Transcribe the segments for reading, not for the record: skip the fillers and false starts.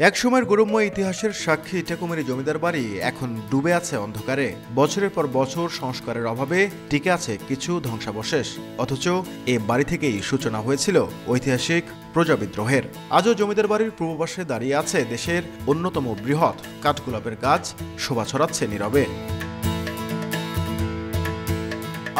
একসময়ের গৌরবময় ইতিহাসের সাক্ষী টেকুমেরি জমিদার বাড়ি এখন ডুবে আছে অন্ধকারে। বছরের পর বছর সংস্কারের অভাবে টিকে আছে কিছু ধ্বংসাবশেষ। অথচ এ বাড়ি থেকেই সূচনা হয়েছিল ঐতিহাসিক প্রজাবিদ্রোহের। আজও জমিদার বাড়ির পূর্ব পাশে দাঁড়িয়ে আছে দেশের অন্যতম বৃহৎ কাঠগোলাপের গাছ, শোভা ছড়াচ্ছে নীরবে।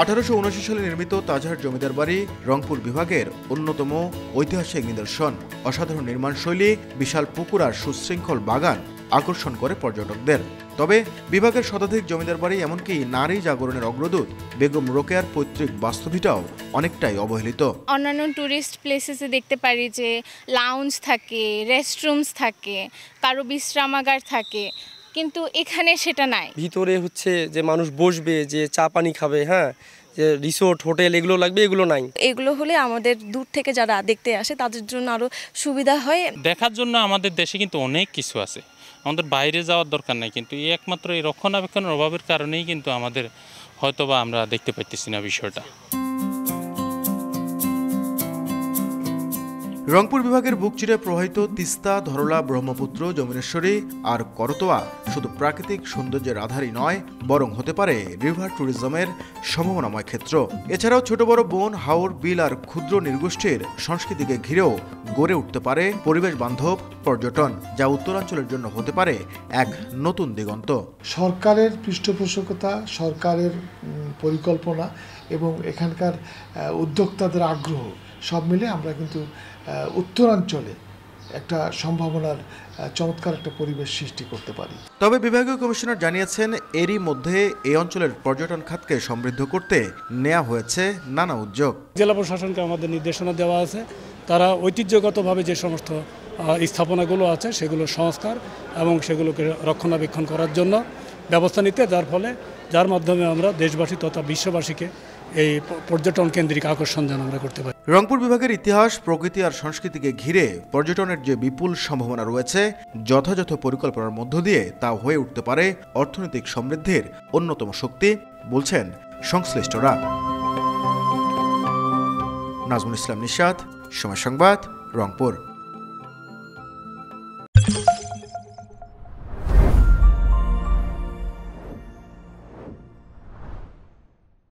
1879 সালে নির্মিত তাজহাট জমিদার বাড়ি রংপুর বিভাগের অন্যতম ঐতিহাসিক নিদর্শন। অসাধারণ নির্মাণশৈলী, বিশাল পুকুর আর সুশৃঙ্খল বাগান আকর্ষণ করে পর্যটকদের। তবে বিভাগের শতাধিক জমিদার বাড়ি, এমনকি নারী জাগরণের অগ্রদূত বেগম রোকেয়ার পৈতৃক বাস্তুভিটাও অনেকটাই অবহেলিত। অন্যান্য ট্যুরিস্ট প্লেসেসে দেখতে পারি যে লাউঞ্জ থাকে, রেস্টরুমস থাকে, কারো বিশ্রামাগার থাকে, কিন্তু এখানে সেটা নাই। ভিতরে হচ্ছে যে মানুষ বসবে, যে চা পানি খাবে, হ্যাঁ, যে রিসোর্ট হোটেল এগুলো লাগবে, এগুলো নাই। এগুলো হলে আমাদের দূর থেকে যারা দেখতে আসে তাদের জন্য আরো সুবিধা হয়। দেখার জন্য আমাদের দেশে কিন্তু অনেক কিছু আছে, আমাদের বাইরে যাওয়ার দরকার নাই, কিন্তু একমাত্র এই রক্ষণাবেক্ষণের অভাবের কারণেই কিন্তু আমাদের হয়তোবা আমরা দেখতে পাইতেছি না বিষয়টা। রংপুর বিভাগের বুক চিরে প্রবাহিত তিস্তা, ধরলা, ব্রহ্মপুত্র, যমুনেশ্বরী আর করতোয়া শুধু প্রাকৃতিক সৌন্দর্যের আধারই নয়, বরং হতে পারে রিভার ট্যুরিজমের সম্ভাবনাময় ক্ষেত্র। এছাড়াও ছোট বড় বন, হাওর, বিল আর ক্ষুদ্র নৃগোষ্ঠীর সংস্কৃতিকে ঘিরেও গড়ে উঠতে পারে পরিবেশ বান্ধব পর্যটন, যা উত্তরাঞ্চলের জন্য হতে পারে এক নতুন দিগন্ত। সরকারের পৃষ্ঠপোষকতা, সরকারের পরিকল্পনা এবং এখানকার উদ্যোক্তাদের আগ্রহ সব মিলে আমরা কিন্তু উত্তরাঞ্চলে একটা সম্ভাবনার চমৎকার একটা পরিবেশ সৃষ্টি করতে পারি। তবে বিভাগীয় কমিশনার জানিয়েছেন, এরই মধ্যে এই অঞ্চলের পর্যটন খাতকে সমৃদ্ধ করতে নেওয়া হয়েছে নানা উদ্যোগ। জেলা প্রশাসনকে আমাদের নির্দেশনা দেওয়া আছে, তারা ঐতিহ্যগতভাবে যে সমস্ত স্থাপনাগুলো আছে সেগুলো সংস্কার এবং সেগুলোকে রক্ষণাবেক্ষণ করার জন্য ব্যবস্থা নিতে, যার মাধ্যমে আমরা দেশবাসী তথা বিশ্ববাসীকে এই পর্যটন কেন্দ্রিক আকর্ষণ যেন আমরা করতে পারি। রংপুর বিভাগের ইতিহাস, প্রকৃতি আর সংস্কৃতিকে ঘিরে পর্যটনের যে বিপুল সম্ভাবনা রয়েছে, যথাযথ পরিকল্পনার মধ্য দিয়ে তা হয়ে উঠতে পারে অর্থনৈতিক সমৃদ্ধির অন্যতম শক্তি, বলছেন সংশ্লিষ্টরা। নাজমুল ইসলাম নিশাত, সময় সংবাদ, রংপুর।